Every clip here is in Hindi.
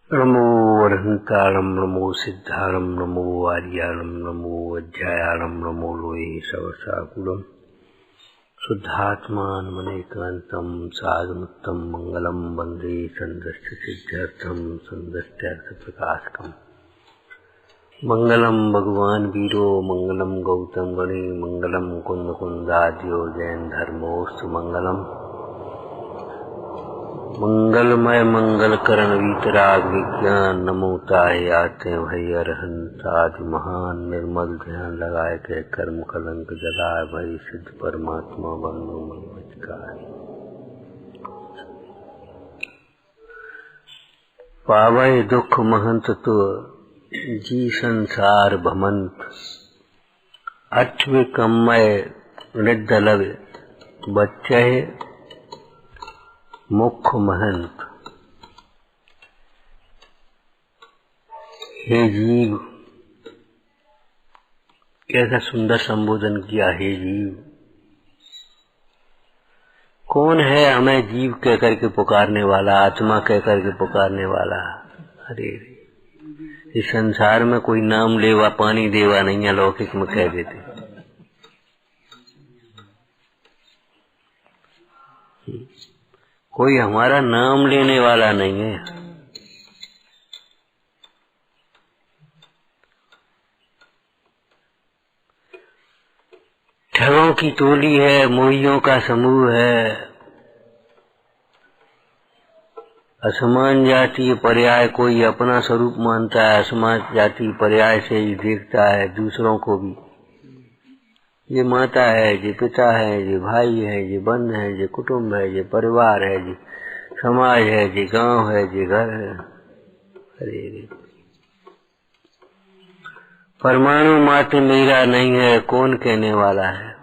नमो अरहंताणं नमो सिद्धाणं नमो आर्याणं नमो अध्यायाणं नमो लोये सवसाकुलं शुद्धात्मानमनेकान्तं साधुमुत्तं मंगलं वन्दे सन्दस्य सिद्ध्यर्थं सन्दस्त्यर्थप्रकाशकम् मंगलम भगवान वीरो मंगलम गौतम गणे मंगलम कुंद कुंदाद्यो जैन धर्मोस्तु मंगलम मंगलमय मंगल करण वीतराग विज्ञान नमोताय आते भई अरहंत आदि महान निर्मल ध्यान लगाए के कर्म कलंक जलाए भई सिद्ध परमात्मा बंधु मनमचकार पावै दुख महंत तो जी संसार भमंत अठवे कमय निदलव बच्चे मुख्य महंत। हे जीव, कैसा सुंदर संबोधन किया। हे जीव, कौन है हमें जीव कह करके पुकारने वाला, आत्मा कह करके पुकारने वाला। अरे इस संसार में कोई नाम लेवा पानी देवा नहीं है, लौकिक में कह देते। कोई हमारा नाम लेने वाला नहीं है। ठगों की टोली है, मोहियों का समूह है। असमान जाति पर्याय कोई अपना स्वरूप मानता है, असमान जाति पर्याय से ही देखता है दूसरों को भी। ये माता है, ये पिता है, ये भाई है, ये बंध है, ये कुटुंब है, ये परिवार है, ये समाज है, ये गांव है, ये घर है। अरे परमाणु मात्र मेरा नहीं है, कौन कहने वाला है।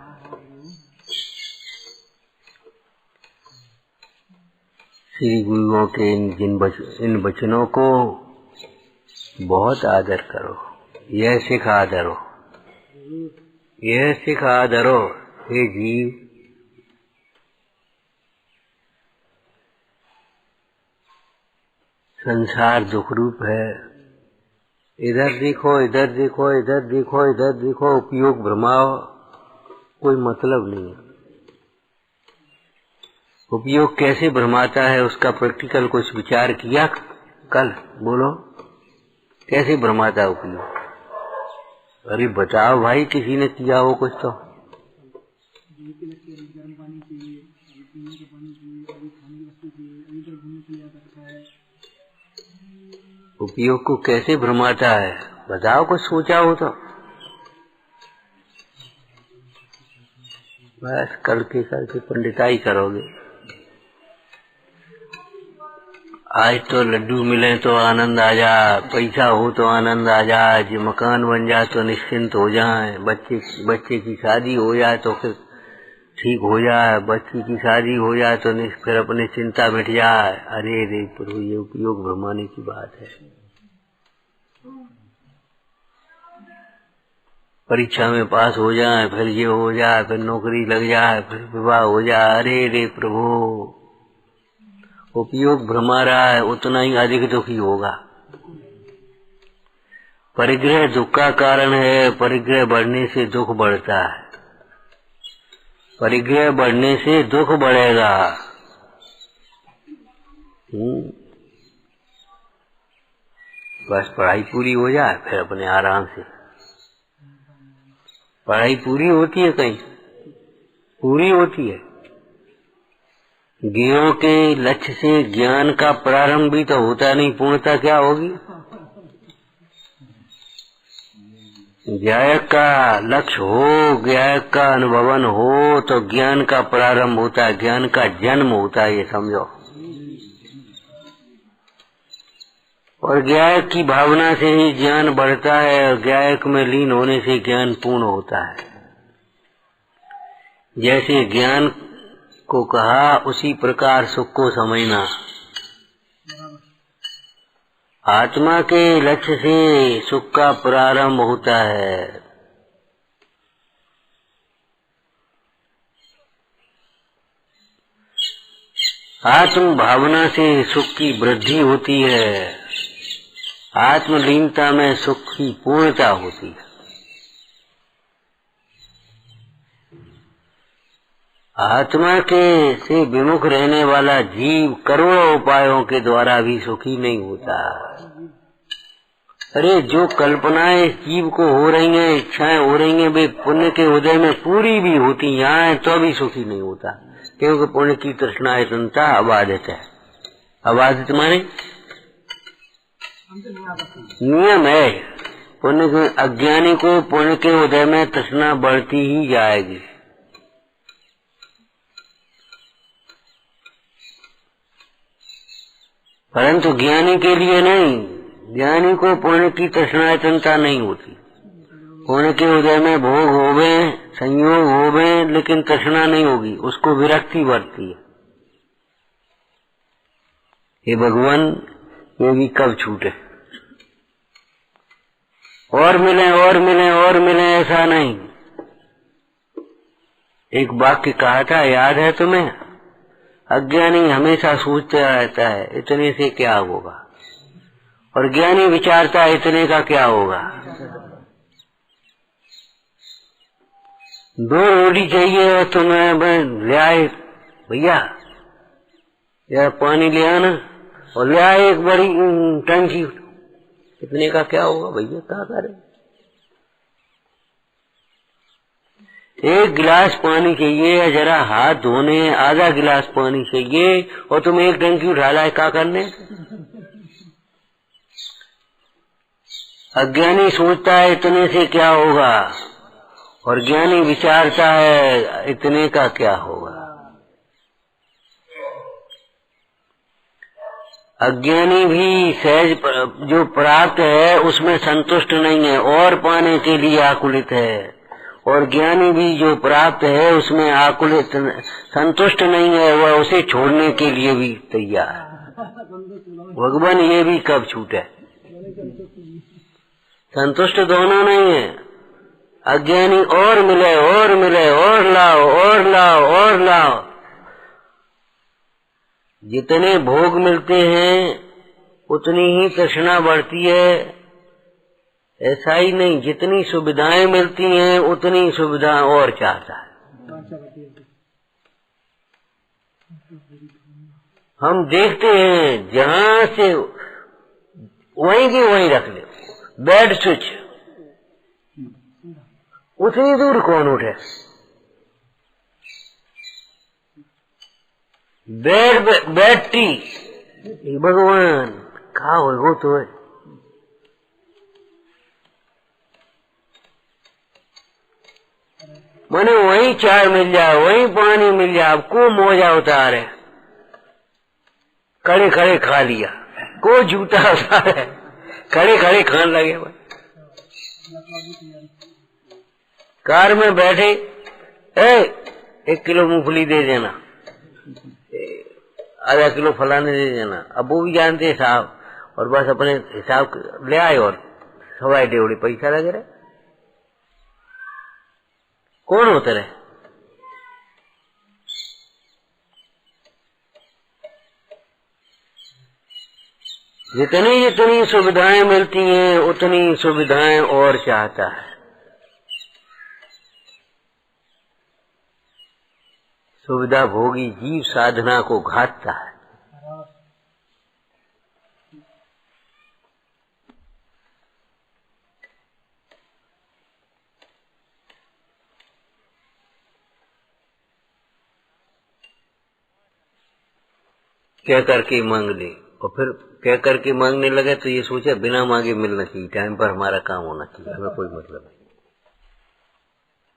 श्री गुरुओं के इन वचनों को बहुत आदर करो। यह सिख आदरो, यह सिख आदरो। हे जीव, संसार दुख रूप है। इधर देखो, इधर देखो, इधर देखो, इधर देखो, उपयोग भ्रमाओ, कोई मतलब नहीं है। उपयोग कैसे भ्रमाता है उसका प्रैक्टिकल कुछ विचार किया कल? बोलो, कैसे भ्रमाता उपयोग? अरे बताओ भाई, किसी ने किया हो कुछ तो। उपयोग को कैसे भ्रमाता है बताओ, कुछ सोचा हो तो। बस करके पंडिताई करोगे। आज तो लड्डू मिले तो आनंद आ जाए, पैसा हो तो आनंद आ जाए, जो मकान बन जाए तो निश्चिंत हो जाए, बच्चे की शादी हो जाए तो फिर ठीक हो जाए, बच्ची की शादी हो जाए तो फिर अपनी चिंता मिट जाए। अरे रे प्रभु, ये उपयोग भ्रमाने की बात है। परीक्षा में पास हो जाए, फिर ये हो जाए, फिर नौकरी लग जाए, फिर विवाह हो जाए। अरे रे प्रभु, उपयोग भ्रमा रहा है, उतना ही अधिक दुखी होगा। परिग्रह दुख का कारण है। परिग्रह बढ़ने से दुख बढ़ता है। परिग्रह बढ़ने से दुख बढ़ेगा। बस पढ़ाई पूरी हो जाए, फिर अपने आराम से। पढ़ाई पूरी होती है कहीं? पूरी होती है। ज्ञों के लक्ष्य से ज्ञान का प्रारंभ भी तो होता नहीं, पूर्णता क्या होगी? ज्ञायक का लक्ष्य हो, ज्ञायक का अनुभवन हो तो ज्ञान का प्रारंभ होता है, ज्ञान का जन्म होता है, ये समझो। और ज्ञायक की भावना से ही ज्ञान बढ़ता है, और ज्ञायक में लीन होने से ज्ञान पूर्ण होता है। जैसे ज्ञान को कहा, उसी प्रकार सुख को समझना। आत्मा के लक्ष्य से सुख का प्रारंभ होता है। आत्म भावना से सुख की वृद्धि होती है। आत्मलीनता में सुख की पूर्णता होती है। आत्मा के से विमुख रहने वाला जीव करोड़ों उपायों के द्वारा भी सुखी नहीं होता। अरे जो कल्पनाएं इस जीव को हो रही हैं, इच्छाएं हो रही हैं, वे पुण्य के उदय में पूरी भी होती हैं तो भी सुखी नहीं होता, क्योंकि पुण्य की तृष्णा इतनता अबाधित है। अबाधित माने नियम है। पुण्य के अज्ञानी को पुण्य के उदय में तृष्णा बढ़ती ही जाएगी। परंतु ज्ञानी के लिए नहीं। ज्ञानी को पुण्य की तृष्णा इतनता नहीं होती। पुण्य के उदय में भोग होवे, संयोग होवे, लेकिन तृष्णा नहीं होगी, उसको विरक्ति बढ़ती है। हे भगवान, ये भी कब छूटे। और मिले और मिले और मिले ऐसा नहीं। एक वाक्य कहा था, याद है तुम्हें? अज्ञानी हमेशा सोचता रहता है इतने से क्या होगा, और ज्ञानी विचारता है इतने का क्या होगा। दो रोटी चाहिए और तुम्हें ले आए भैया यार पानी ले आना, और ले आए एक बड़ी टंकी, इतने का क्या होगा भैया, क्या करे। एक गिलास पानी चाहिए, जरा हाथ धोने आधा गिलास पानी चाहिए, और तुम एक टंकी उठा लाए, क्या करने। अज्ञानी सोचता है इतने से क्या होगा, और ज्ञानी विचारता है इतने का क्या होगा। अज्ञानी भी सहज जो प्राप्त है उसमें संतुष्ट नहीं है, और पाने के लिए आकुलित है, और ज्ञानी भी जो प्राप्त है उसमें आकुलित संतुष्ट नहीं है, वह उसे छोड़ने के लिए भी तैयार है। भगवान, ये भी कब छूटे। संतुष्ट दोनों नहीं है। अज्ञानी और मिले और मिले, और लाओ और लाओ और लाओ। जितने भोग मिलते हैं उतनी ही तृष्णा बढ़ती है। ऐसा ही नहीं, जितनी सुविधाएं मिलती हैं उतनी सुविधा और चाहता है। हम देखते हैं जहां से वहीं की वहीं रख ले। बेड स्विच उतनी दूर कौन उठे। बैटरी भगवान कहा हो तो है। मने वहीं चाय मिल जाए, वहीं पानी मिल जाए, को मोजा उतारे, खड़े खड़े खा लिया, को जूता उतारे, खड़े खड़े खाने लगे। कार में बैठे, 1 किलो मूंगफली दे देना, आधा किलो फलाने दे देना। अब वो भी जानते हैं साहब, और बस अपने हिसाब ले आए और सवाई डेवड़ी पैसा लगे रहे। कौन होते रहे। जितनी जितनी सुविधाएं मिलती हैं उतनी सुविधाएं और चाहता है। सुविधा भोगी जीव साधना को घातता है। कह करके मांग ले, और फिर कह करके मांगने लगे तो ये सोचे बिना मांगे मिलना चाहिए, टाइम पर हमारा काम होना चाहिए, हमें कोई मतलब नहीं।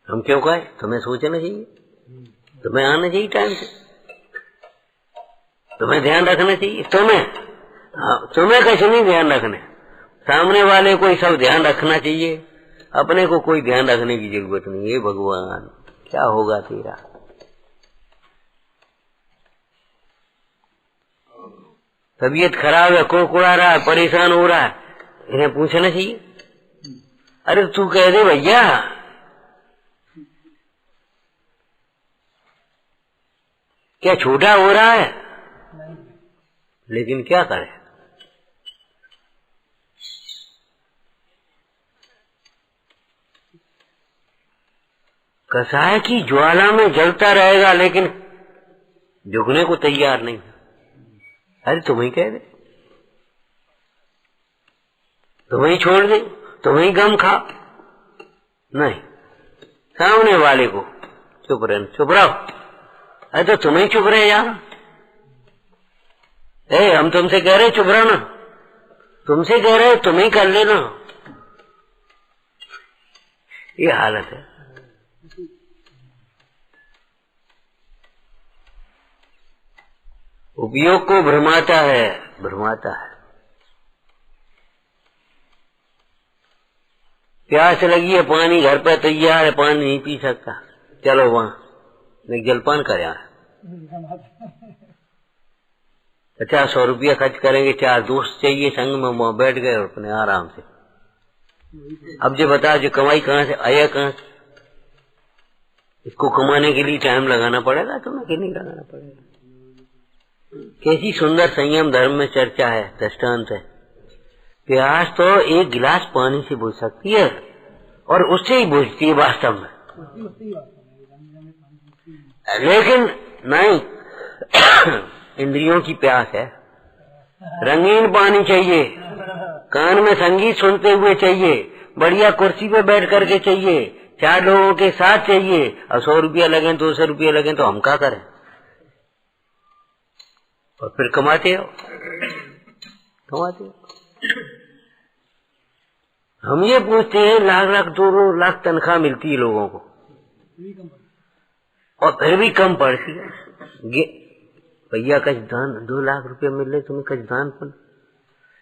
हम क्यों कहे, तुम्हें सोचना चाहिए, तुम्हें आना चाहिए टाइम से, तुम्हें ध्यान रखना चाहिए। तुम्हें कैसे नहीं ध्यान रखने, सामने वाले को ही सब ध्यान रखना चाहिए, अपने को कोई ध्यान रखने की जरूरत नहीं है। भगवान क्या होगा तेरा। तबीयत खराब है, कुड़कुड़ा रहा है, परेशान हो रहा है, इन्हें पूछना चाहिए। अरे तू कह दे भैया, क्या छोटा हो रहा है, लेकिन क्या करे। कसाय की ज्वाला में जलता रहेगा लेकिन झुकने को तैयार नहीं। अरे तुम ही कह दे, तुम ही छोड़ दे, तुम ही गम खा, नहीं, सामने वाले को चुप रहो। अरे तो तुम ही चुप रहे यार। हम तुमसे कह रहे चुप रहो ना, तुमसे कह रहे तुम ही कर लेना। ये हालत है। उपयोग को भ्रमाता है। प्यास लगी है, पानी घर पे तैयार है, पानी नहीं पी सकता, चलो वहां जलपान कर। 50-100 रुपया खर्च करेंगे, 4 दोस्त चाहिए संग में, वहां बैठ गए और अपने आराम से। अब जो बताओ, जो कमाई कहाँ से आया, कहाँ से? इसको कमाने के लिए टाइम लगाना पड़ेगा तुम्हें कि नहीं लगाना पड़ेगा? कैसी सुंदर संयम धर्म में चर्चा है, दृष्टांत है। प्यास तो 1 गिलास पानी से बुझ सकती है और उससे ही बुझती है वास्तव में, लेकिन नहीं, इंद्रियों की प्यास है। रंगीन पानी चाहिए, कान में संगीत सुनते हुए चाहिए, बढ़िया कुर्सी पे बैठ करके चाहिए, 4 लोगों के साथ चाहिए, और 100 रुपया लगे, 200 रुपया लगे तो हम क्या करें? और फिर कमाते हो। हम ये पूछते हैं, लाख 2 लाख तनख्वाह मिलती है लोगों को और फिर भी कम पड़ती है। भैया कच दान 2 लाख रुपया मिल रहे तुम्हें, कच दान पर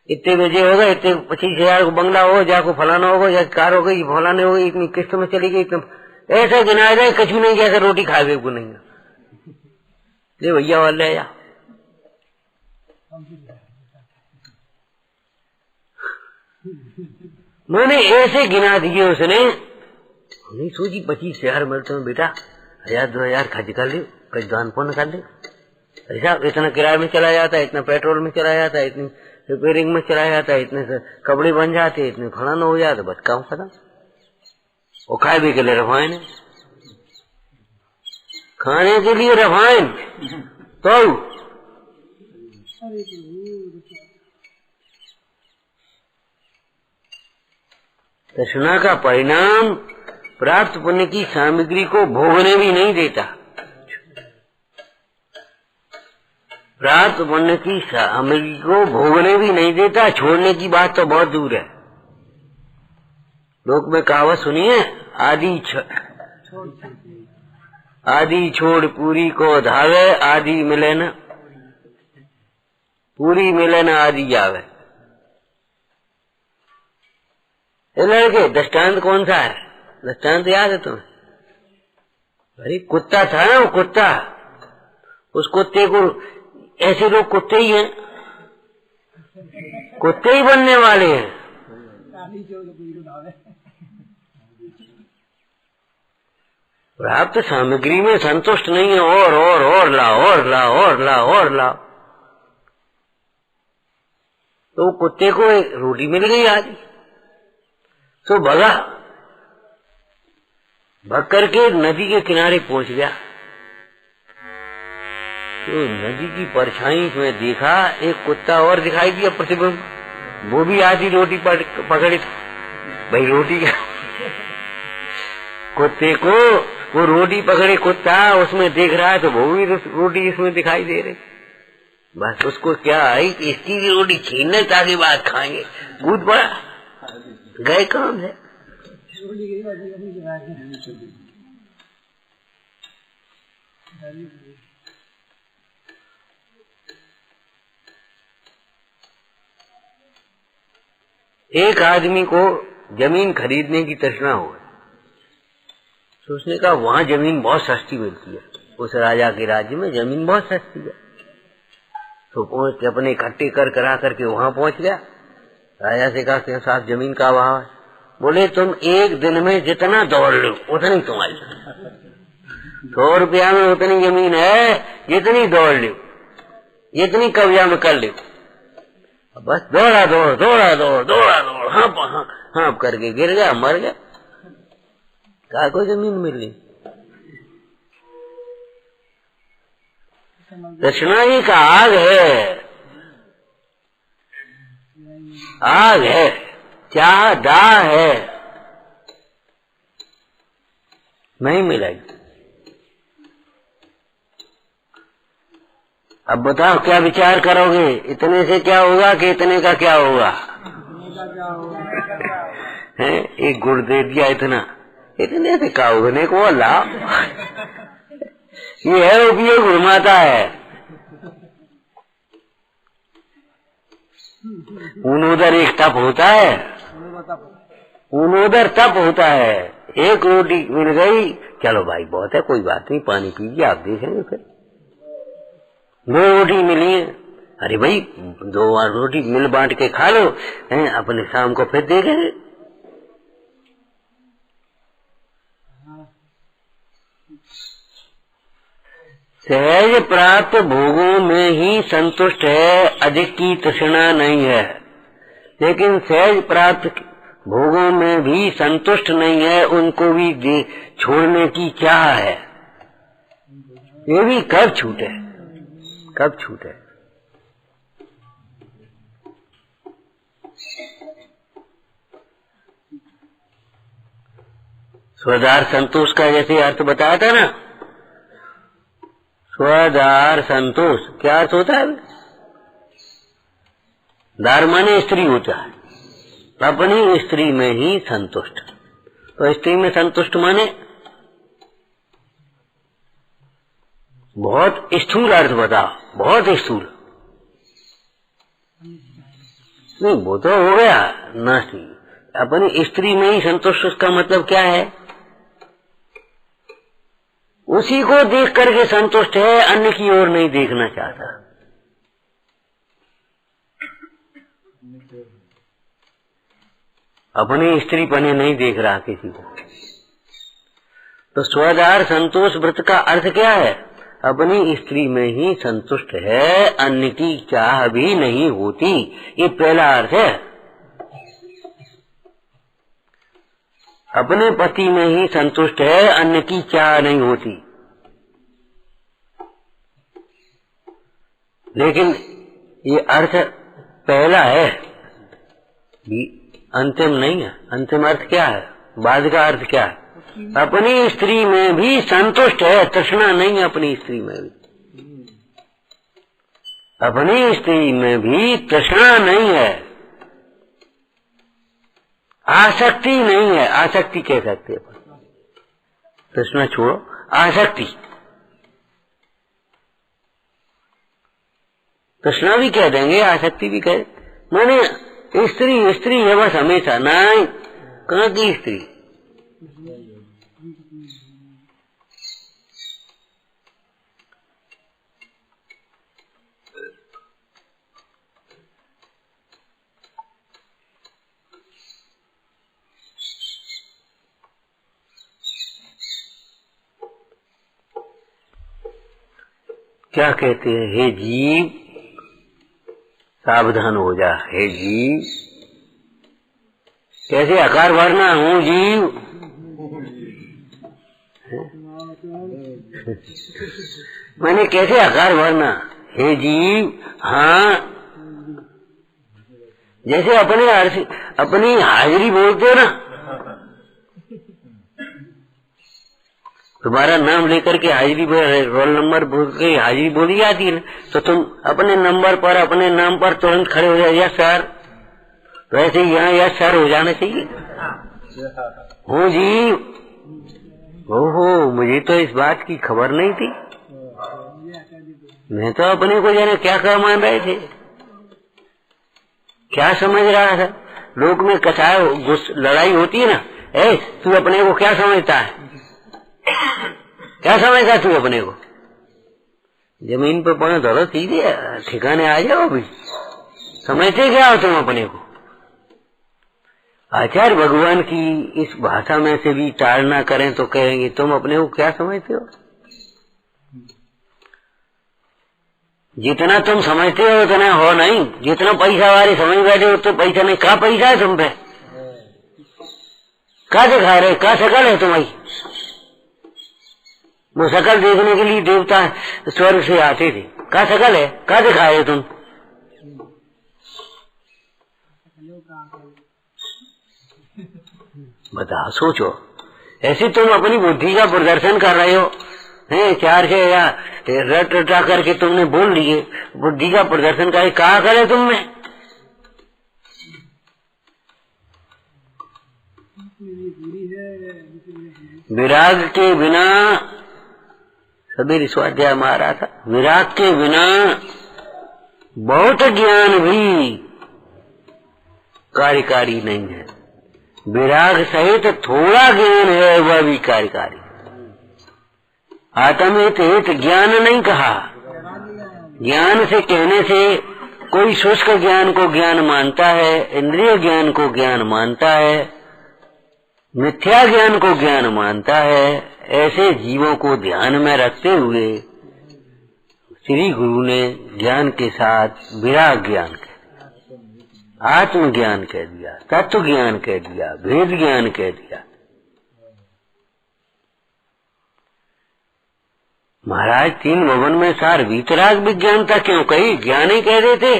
इतने बजे होगा, इतने 25,000 को बंगला होगा, जाको फलाना होगा, या कार हो गई, फलाने हो गई, इतनी किस्त में चली गई, इतना ऐसा गिनाया जाए, कछ भी नहीं जैसे रोटी खाए को नहीं। ले भैया वाले या मैंने ऐसे गिना दिए उसने, नहीं सोची 25,000 मिलते हैं बेटा, 1,000-2,000 खर्च कर ले, कच दान पुण्य कर ले। ऐसा इतना किराए में चला जाता है, इतना पेट्रोल में चला जाता है, इतनी रिपेयरिंग में चला जाता है, इतने से कपड़े बन जाते, इतने फलाना हो जाता, बस काम खत्म। वो खाए भी के लिए रफाइन, खाने के लिए रफाइन तो तृष्णा का परिणाम प्राप्त पुण्य की सामग्री को भोगने भी नहीं देता। प्राप्त पुण्य की सामग्री को भोगने भी नहीं देता, छोड़ने की बात तो बहुत दूर है। लोक में कहावत सुनिए, आदि छोड़ पूरी को धावे, आदि मिले न पूरी, मिले न आदि जावे। ये लड़के दृष्टांत कौन सा है? दृष्टांत याद है तुम्हें? अरे कुत्ता था ना, वो कुत्ता, उस कुत्ते को, ऐसे लोग कुत्ते ही हैं, कुत्ते ही बनने वाले हैं। प्राप्त सामग्री में संतुष्ट नहीं है, और लाओ। तो कुत्ते को एक रोटी मिल गई आज, तो भगा, भग करके नदी के किनारे पहुंच गया। तो नदी की परछाई में देखा एक कुत्ता और दिखाई दिया प्रतिबिंब, वो भी आधी रोटी पकड़े। भाई रोटी कुत्ते को, वो रोटी पकड़े कुत्ता उसमें देख रहा है, तो वो भी रोटी इसमें दिखाई दे रही। बस उसको क्या आई कि इसकी भी रोटी छीनने ताकि बात खाएंगे, कूद पड़ा, गए काम है। एक आदमी को जमीन खरीदने की तृष्णा हो, सोचने का वहां जमीन बहुत सस्ती मिलती है, उस राजा के राज्य में जमीन बहुत सस्ती है। तो पहुंच के अपने इकट्ठे करा करके वहां पहुंच गया। राजा से कहा कि साहब जमीन का भाव है। बोले तुम एक दिन में जितना दौड़ लो उतनी तुम्हारी, 100 रुपया में उतनी जमीन है, जितनी दौड़ लो, जितनी कब्जा में कर लो, बस दौड़ा, हाँ करके गिर गया, मर गया। क्या को जमीन मिल रही, तृष्णा एक आग है, आग है, चाह दाह है, नहीं मिलेगी। अब बताओ क्या विचार करोगे, इतने से क्या होगा कि इतने का क्या होगा? है एक गुड़ दे दिया, इतने से क्या होने को लाभ। ये है उपयोग घुमाता है। उनोदर एक तप होता है, उनोदर तप होता है। एक रोटी मिल गई, चलो भाई बहुत है, कोई बात नहीं, पानी पीजिए, आप देखेंगे। फिर 2 रोटी मिली है, अरे भाई 2 रोटी मिल बांट के खा लो, हैं अपने शाम को फिर देखेंगे। सहज प्राप्त भोगों में ही संतुष्ट है, अधिक की तृष्णा नहीं है। लेकिन सहज प्राप्त भोगों में भी संतुष्ट नहीं है, उनको भी छोड़ने की चाह है। ये भी कब छूटे, कब छूटे। स्वदार संतोष का जैसे अर्थ बताया था ना, स्वदार संतोष क्या अर्थ होता है? दार माने स्त्री होता है, अपनी स्त्री में ही संतुष्ट। तो स्त्री में संतुष्ट माने बहुत स्थूल अर्थ बताओ, बहुत स्थूल। नहीं वो तो हो गया नास्ती, अपनी स्त्री में ही संतुष्ट। उसका मतलब क्या है? उसी को देख करके संतुष्ट है, अन्य की ओर नहीं देखना चाहता। अपनी स्त्री पने नहीं देख रहा किसी को। तो स्वदार संतोष व्रत का अर्थ क्या है? अपनी स्त्री में ही संतुष्ट है, अन्य की चाह भी नहीं होती। ये पहला अर्थ है। अपने पति में ही संतुष्ट है, अन्य की चाह नहीं होती। लेकिन ये अर्थ पहला है, अंतिम नहीं है। अंतिम अर्थ क्या है? बाद का अर्थ क्या है? अपनी स्त्री में भी संतुष्ट है, तृष्णा नहीं है अपनी स्त्री में भी। अपनी स्त्री में भी तृष्णा नहीं है, आसक्ति नहीं है। आसक्ति कह सकते हैं, तृष्णा छोड़ो, आसक्ति। तृष्णा भी कह देंगे, आसक्ति भी कह। माने स्त्री स्त्री है बस हमेशा। नहीं, कहाँ की स्त्री? क्या कहते हैं? हे जीव सावधान हो जा। हे जीव, कैसे आकार भरना? हूँ जीव। मैंने कैसे आकार भरना? हे जीव। हाँ, जैसे अपनी हाजिरी बोलते हो ना, तुम्हारा नाम लेकर के हाजिरी, रोल नंबर बोल के हाजिरी बोली जाती है ना, तो तुम अपने नंबर पर, अपने नाम पर तुरंत खड़े हो जाए, यस सर। तो ऐसे यहाँ यस सर हो जाना चाहिए। हो जी। ओहो, मुझे तो इस बात की खबर नहीं थी। मैं तो अपने को जाने क्या क्या मान रहे थे, क्या समझ रहा था। लोक में कसाय लड़ाई होती है ना, ए तू अपने को क्या समझता है? क्या समझता तू अपने को? जमीन पे पांव धरो, सीधे ठिकाने आ जाओ। भी समझते क्या हो तुम अपने को? आचार्य भगवान की इस भाषा में से भी टालना करें तो कहेंगे तुम अपने को क्या समझते हो? जितना तुम समझते हो उतना हो नहीं। जितना पैसा वाले समझ बैठे हो, तो पैसा नहीं। क्या पैसा है तुम पे? क्या दिखा रहे? क्या शकल है तुम्हारी? वो शकल देखने के लिए देवता स्वर्ग से आते थे। क्या शकल है, क्या दिखाए तुम? बताओ, सोचो। ऐसे तुम अपनी बुद्धि का प्रदर्शन कर रहे हो, हैं? चार से या रट रटा करके तुमने बोल लिए, बुद्धि का प्रदर्शन करे, कहा करे तुम में? विराग के बिना, सबेरे स्वाध्याय में आ रहा था, विराग के बिना बहुत ज्ञान भी कार्यकारी नहीं है। विराग सहित थोड़ा ज्ञान है, वह भी कार्यकारी। आत्महित हित ज्ञान नहीं कहा। ज्ञान से कहने से कोई शुष्क ज्ञान को ज्ञान मानता है, इंद्रिय ज्ञान को ज्ञान मानता है, मिथ्या ज्ञान को ज्ञान मानता है। ऐसे जीवों को ध्यान में रखते हुए श्री गुरु ने ज्ञान के साथ विराग ज्ञान कह दिया, आत्मज्ञान कह दिया, तत्व ज्ञान कह दिया, भेद ज्ञान कह दिया। महाराज तीन भवन में सार वीतराग विज्ञानता क्यों कही? ज्ञान ही कह देते।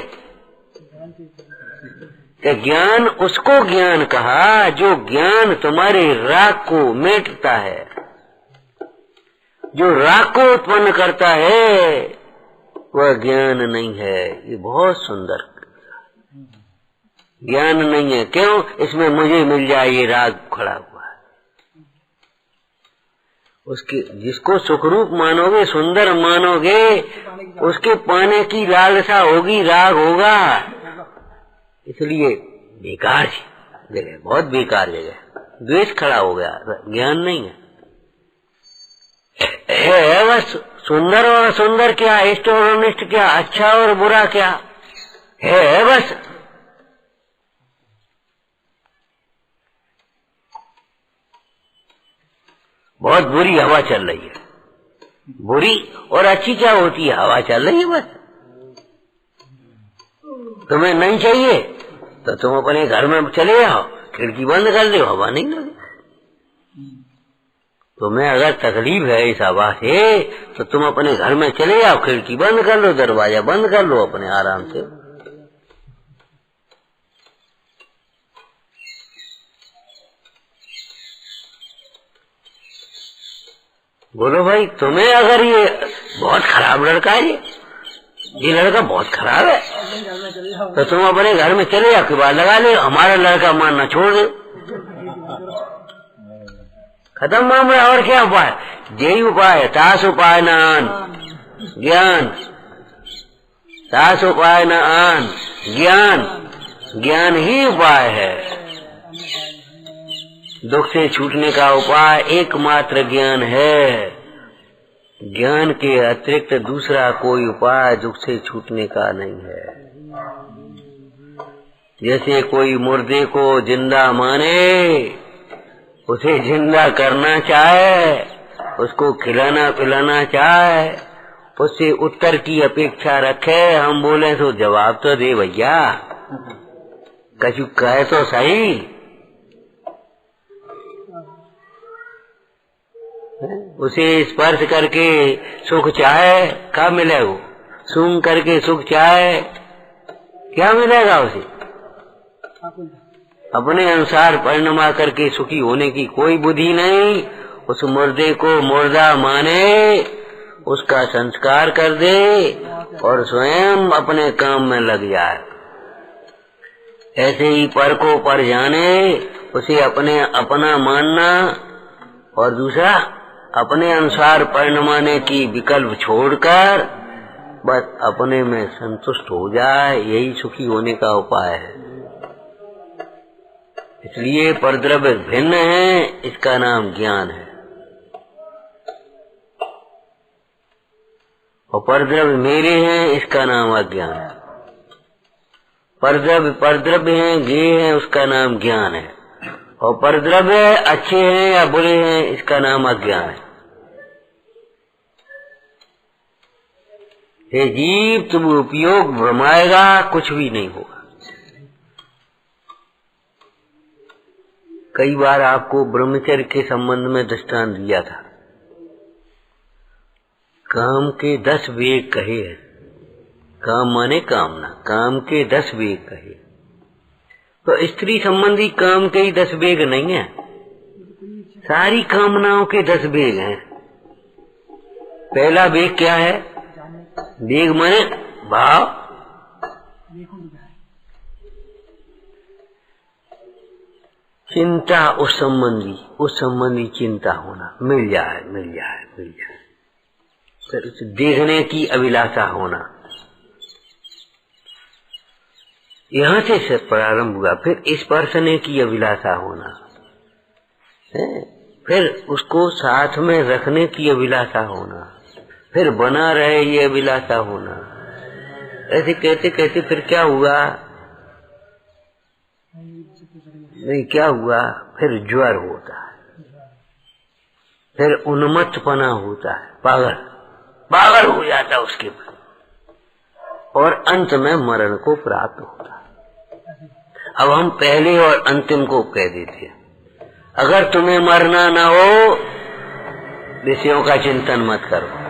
ज्ञान उसको ज्ञान कहा जो ज्ञान तुम्हारे राग को मेटता है, जो राग को उत्पन्न करता है, वह ज्ञान नहीं है। ये बहुत सुंदर ज्ञान नहीं है। क्यों? इसमें मुझे मिल जाए, ये राग खड़ा हुआ है। उसके जिसको सुखरूप मानोगे, सुंदर मानोगे, उसके पाने की लालसा होगी, राग होगा। इसलिए बेकार जगह, बहुत बेकार जगह, द्वेष खड़ा हो गया, ज्ञान नहीं है। बस सुंदर और सुंदर क्या, इष्ट और अनिष्ट क्या, अच्छा और बुरा क्या है? बस बहुत बुरी हवा चल रही है। बुरी और अच्छी क्या होती है? हवा चल रही है। बस तुम्हें नहीं चाहिए तो तुम अपने घर में चले आओ, खिड़की बंद कर लो, हवा नहीं लगे। तुम्हें अगर तकलीफ है इस हवा से तो तुम अपने घर में चले आओ, खिड़की बंद कर लो, दरवाजा बंद कर लो अपने आराम से। बोलो भाई, तुम्हें अगर ये बहुत खराब लड़का है, ये लड़का बहुत खराब है, तो तुम अपने घर में चले आओ, किबाड़ लगा ले, हमारा लड़का मानना छोड़ दो, खत्म मामला। और क्या उपाय? यही उपाय है। तास उपाय न आन ज्ञान, तास उपाय न आन ज्ञान, ज्ञान ही उपाय है। दुख से छूटने का उपाय एकमात्र ज्ञान है। ज्ञान के अतिरिक्त दूसरा कोई उपाय दुख से छूटने का नहीं है। जैसे कोई मुर्दे को जिंदा माने, उसे जिंदा करना चाहे, उसको खिलाना पिलाना चाहे, उससे उत्तर की अपेक्षा रखे। हम बोले तो जवाब तो दे भैया, कछु कहे तो सही। उसे स्पर्श करके सुख चाहे, क्या मिलेगा? सूंघ करके सुख चाहे, क्या मिलेगा उसे? अपने अनुसार परिणमा करके सुखी होने की कोई बुद्धि नहीं। उस मुर्दे को मुर्दा माने, उसका संस्कार कर दे और स्वयं अपने काम में लग जाए। ऐसे ही पर को पर जाने, उसे अपने अपना मानना और दूसरा अपने अनुसार परिणमाने की विकल्प छोड़कर बस अपने में संतुष्ट हो जाए, यही सुखी होने का उपाय है। इसलिए परद्रव्य भिन्न है, इसका नाम ज्ञान है, और परद्रव्य मेरे हैं, इसका नाम अज्ञान है। परद्रव्य परद्रव्य हैं, गे हैं, उसका नाम ज्ञान है, और परद्रव्य अच्छे हैं या बुरे हैं, इसका नाम अज्ञान है। हे जीव, तुम उपयोग भ्रमाएगा, कुछ भी नहीं होगा। कई बार आपको ब्रह्मचर्य के संबंध में दृष्टांत दिया था। काम के 10 वेग कहे हैं। काम माने कामना, काम के 10 वेग कहे। तो स्त्री संबंधी काम के ही 10 वेग नहीं है, सारी कामनाओं के 10 वेग हैं। पहला वेग क्या है? वेग माने भाव, चिंता, उस संबंधी चिंता होना, मिल जाए मिल जाए मिल जाए। फिर उसे देखने की अभिलाषा होना, यहाँ से प्रारंभ हुआ। फिर स्पर्शने की अभिलाषा होना, फिर उसको साथ में रखने की अभिलाषा होना, फिर बना रहे ये अभिलाषा होना। ऐसे कहते कहते फिर क्या हुआ? नहीं, क्या हुआ? फिर ज्वर होता है, फिर उन्मत्तपना होता है, पागल हो जाता है उसके बाद, और अंत में मरण को प्राप्त होता है। अब हम पहले और अंतिम को कह देते हैं, अगर तुम्हें मरना ना हो, विषयों का चिंतन मत करो।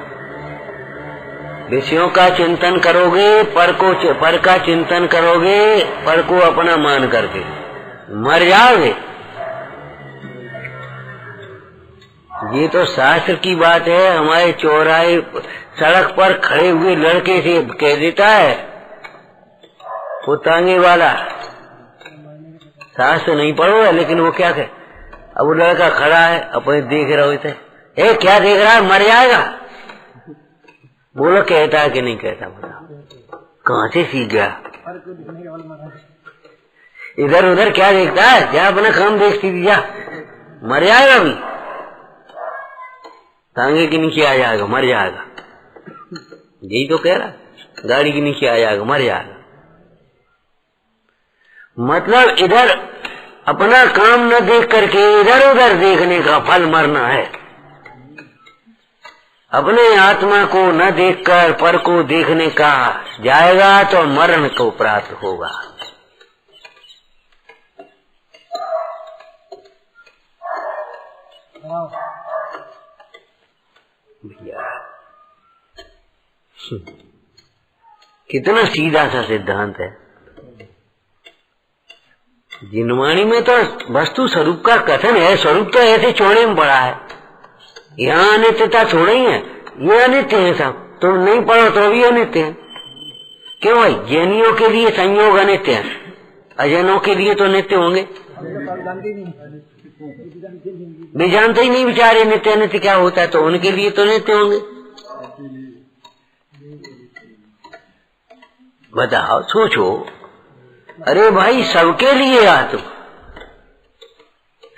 विषयों का चिंतन करोगे, पर का चिंतन करोगे, पर को अपना मान करके मर जाओगे। ये तो शास्त्र की बात है। हमारे चौराहे सड़क पर खड़े हुए लड़के से कह देता है वो तांगे वाला, शास्त्र नहीं पढ़ो है, लेकिन वो क्या कहे? अब वो लड़का खड़ा है, अपने देख रहा होता है, ए क्या देख रहा है, मर जाएगा। बोलो कहता है कि नहीं कहता? बोला कहाँ से सीख गया? इधर उधर क्या देखता है? क्या अपना काम देखती थी, जा मर जाएगा, अभी तांगे के नीचे आ जाएगा, मर जाएगा। यही तो कह रहा, गाड़ी के नीचे आ जाएगा, मर जाएगा। मतलब इधर अपना काम न देख करके इधर उधर देखने का फल मरना है। अपने आत्मा को न देखकर पर को देखने का जाएगा तो मरण को प्राप्त होगा। भैया कितना सीधा सा सिद्धांत है। जिनवाणी में तो वस्तु स्वरूप का कथन है, स्वरूप तो ऐसे चौड़े में पड़ा है। यहाँ अनित्यता थोड़ी है, ये अनित्य है सब। तुम नहीं पढ़ो तो भी अनित्य है। क्यों भाई? जैनियों के लिए संयोग अनित्य है, अजैनों के लिए तो नित्य होंगे। वे जानते ही नहीं बेचारे नित्य अनित्य क्या होता है, तो उनके लिए तो नित्य होंगे। बताओ, सोचो। अरे भाई, सबके लिए आत्मा,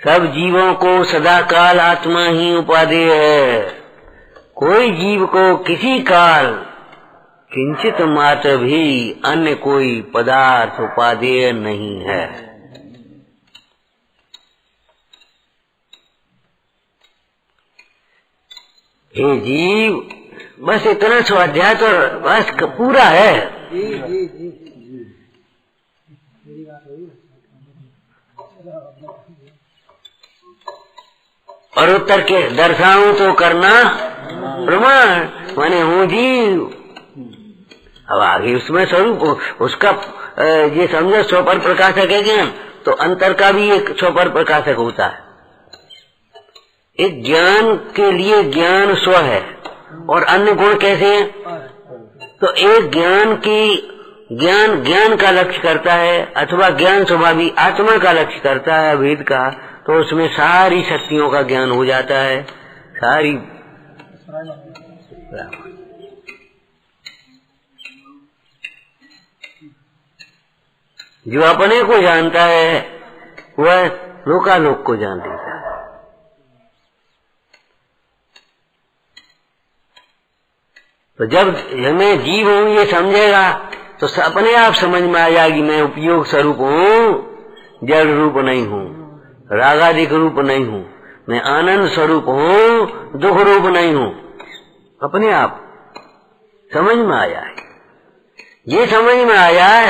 सब जीवों को सदा काल आत्मा ही उपादेय है। कोई जीव को किसी काल किंचित मात्र भी अन्य कोई पदार्थ उपादेय नहीं है। हे जीव, बस इतना स्वाध्याय तो बस पूरा है। और उत्तर के दर्शाऊं तो करना प्रमाण, माने हूँ जीव। अब आगे उसमें स्वरूप उसका ये समझो स्वपर प्रकाशक है ज्ञान, तो अंतर का भी एक स्वपर प्रकाशक होता है। एक ज्ञान के लिए ज्ञान स्व है और अन्य गुण कैसे हैं? तो एक ज्ञान का लक्ष्य करता है, अथवा ज्ञान स्वभावी आत्मा का लक्ष्य करता है भेद का, तो उसमें सारी शक्तियों का ज्ञान हो जाता है। सारी जो अपने को जानता है वह लोकालोक को जान लेता है। तो जब हमें जीव हूँ ये समझेगा तो अपने आप समझ में आ जाएगी मैं उपयोग स्वरूप हूँ, जड़ रूप नहीं हूँ, रागादिक रूप नहीं हूँ, मैं आनंद स्वरूप हूँ, दुख रूप नहीं हूँ। अपने आप समझ में आ जाए। ये समझ में आ जाए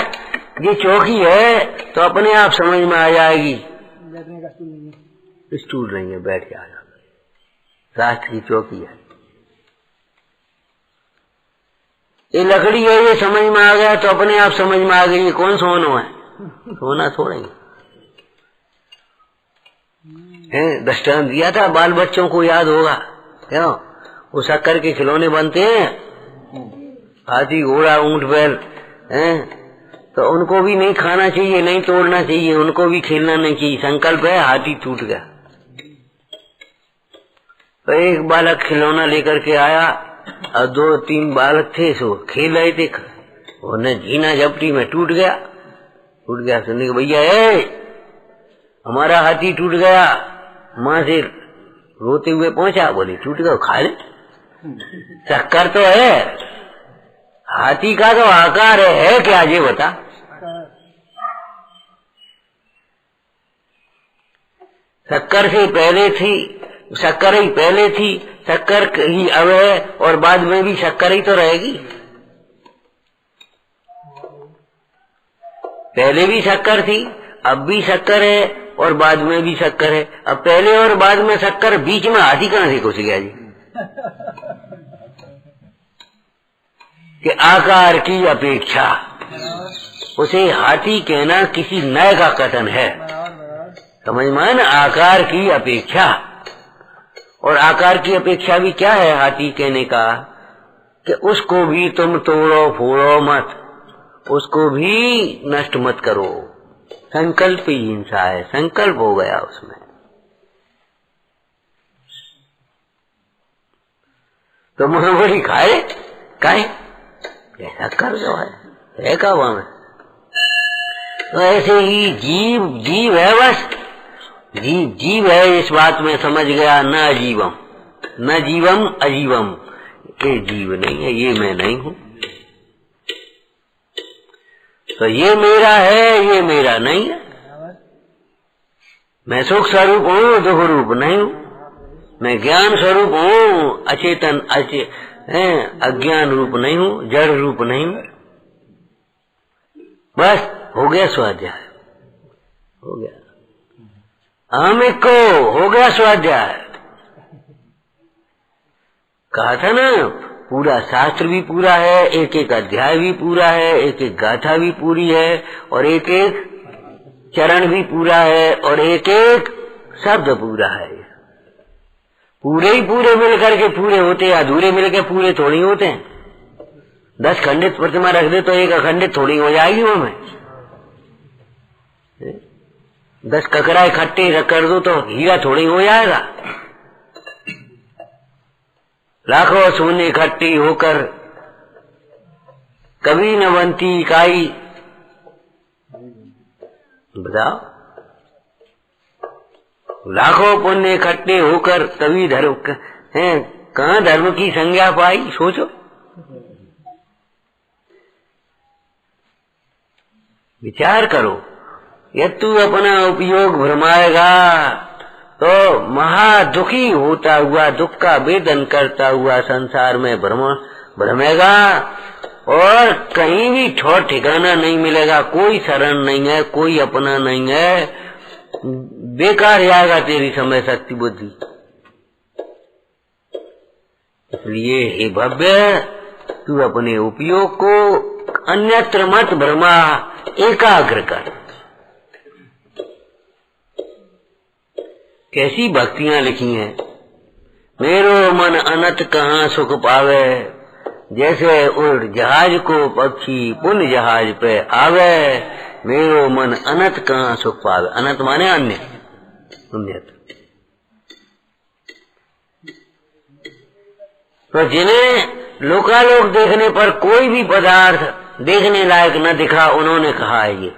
ये चौकी है तो अपने आप समझ में आ जाएगी। स्टूल नहीं है, बैठ जाएगा। राष्ट्र की चौकी है। ये लकड़ी है, ये समझ में आ गया तो अपने आप समझ में आ गई ये कौन सोना है, सोना थोड़ा ही है। दृष्टांत दिया था, बाल बच्चों को याद होगा, क्यों? वो शक्कर के खिलौने बनते हैं, हाथी घोड़ा ऊंट बैल हैं, तो उनको भी नहीं खाना चाहिए, नहीं तोड़ना चाहिए, उनको भी खेलना नहीं चाहिए। संकल्प है, हाथी टूट गया तो एक बालक खिलौना लेकर के आया और 2-3 बालक थे, सो खेल रहे थे, उन्हें झीना झपटी में टूट गया। सुनने के भैया हमारा हाथी टूट गया, माँ से रोते हुए पहुंचा, बोली टूट गया खा ले, शक्कर तो है, हाथी का तो आकार है क्या ये बता। शक्कर से पहले थी, शक्कर ही पहले थी, शक्कर ही अब है और बाद में भी शक्कर ही तो रहेगी। पहले भी शक्कर थी, अब भी शक्कर है और बाद में भी शक्कर है। अब पहले और बाद में शक्कर, बीच में हाथी कहां से घुस गया जी? कि आकार की अपेक्षा, उसे हाथी कहना किसी नए का कथन है, समझ में ना, आकार की अपेक्षा। और आकार की अपेक्षा भी क्या है हाथी कहने का, कि उसको भी तुम तोड़ो फोड़ो मत, उसको भी नष्ट मत करो। संकल्प ही हिंसा है, संकल्प हो गया उसमें। तो महाबली खाए ऐसा कर जो है का वहां में। तो ऐसे ही जीव है, बस जीव है, इस बात में समझ गया, न जीवम अजीवम, ये जीव नहीं है, ये मैं नहीं हूं। तो ये मेरा है, ये मेरा नहीं है। मैं सुख स्वरूप हूं, दुख रूप नहीं हूं। मैं ज्ञान स्वरूप हूं, अचेतन अज्ञान रूप नहीं हूं, जड़ रूप नहीं हूं। बस हो गया स्वाध्याय, हो गया अहम को, हो गया स्वाध्याय। कहा था ना, पूरा शास्त्र भी पूरा है, एक एक अध्याय भी पूरा है, एक एक गाथा भी पूरी है, और एक एक चरण भी पूरा है, और एक एक शब्द पूरा है। पूरे ही पूरे मिलकर के पूरे होते, अधूरे मिलकर पूरे थोड़ी होते हैं। 10 खंडित प्रतिमा रख दे तो एक अखंडित थोड़ी हो जाएगी वो में। 10 ककरा इकट्ठे कर दो तो हीरा थोड़ी हो जाएगा। लाखों सोने इकट्ठी होकर कभी न बनती इकाई, बताओ। लाखों पुण्य इकट्ठे होकर तभी धर्म है, कहाँ धर्म की संज्ञा पाई, सोचो। विचार करो, यदि तू अपना उपयोग भरमाएगा तो महा दुखी होता हुआ, दुख का वेदन करता हुआ संसार में भ्रमेगा, और कहीं भी ठौर ठिकाना नहीं मिलेगा। कोई शरण नहीं है, कोई अपना नहीं है, बेकार जाएगा तेरी समय शक्ति बुद्धि। इसलिए हे भव्य, तू अपने उपयोग को अन्यत्र मत भ्रमा, एकाग्र कर। कैसी भक्तियां लिखी हैं, मेरो मन अनंत कहाँ सुख पावे, जैसे उड़ जहाज को पक्षी पुण्य जहाज पे आवे, मेरो मन अनंत कहाँ सुख पावे। अनंत माने अन्य, तो जिन्हें लोकालोक देखने पर कोई भी पदार्थ देखने लायक न दिखा, उन्होंने कहा है ये।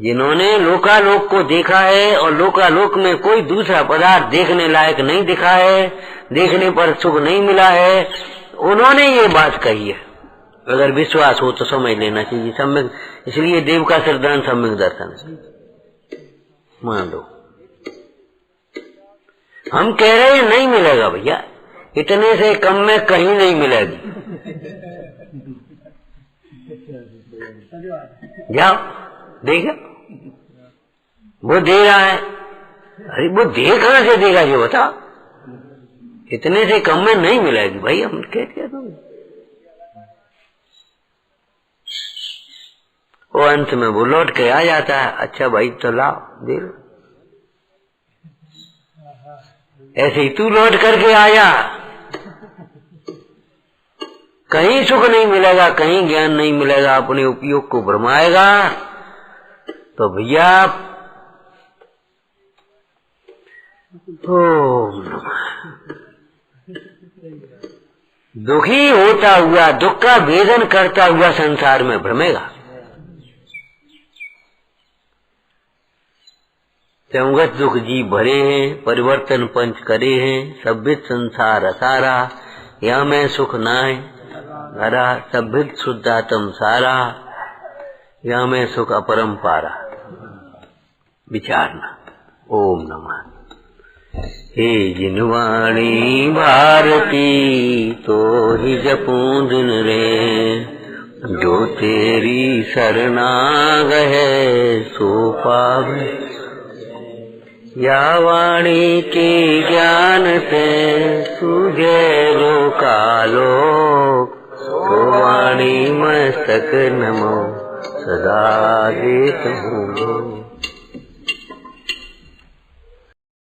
जिन्होंने लोकालोक को देखा है और लोकालोक में कोई दूसरा पदार्थ देखने लायक नहीं दिखा है, देखने पर सुख नहीं मिला है, उन्होंने ये बात कही है। अगर विश्वास हो तो समझ लेना चाहिए। सम्यक, इसलिए देव का सिद्धांत सम्यक दर्शन मान लो। हम कह रहे हैं नहीं मिलेगा भैया, इतने से कम में कहीं नहीं मिलेगी। जाओ देखो, वो दे रहा है। अरे वो दे कहां से देगा ये बता, इतने से कम में नहीं मिलेगी भाई। हम कहते हैं वो अंत में वो लौट के आ जाता है, अच्छा भाई तो लाओ दे लो। ऐसे ही तू लौट करके आया, कहीं सुख नहीं मिलेगा, कहीं ज्ञान नहीं मिलेगा, अपने उपयोग को भरमाएगा तो भैया दुखी होता हुआ, दुख का वेदन करता हुआ संसार में भ्रमेगा। चौगत दुख जी भरे हैं, परिवर्तन पंच करे हैं, सभ्यत संसार असारा, या मैं सुख नाय हरा, सभ्यत शुद्धातम सारा, या मैं सुख अपरंपारा। विचारना। ओम नमः। हे जिनवाणी भारती तो ही जपूं दिन रे, जो तेरी शरणा गए सो पावे। या वाणी के ज्ञान से सूझे लोकालोक, तो वाणी मस्तक नमो सदा देत हूँ।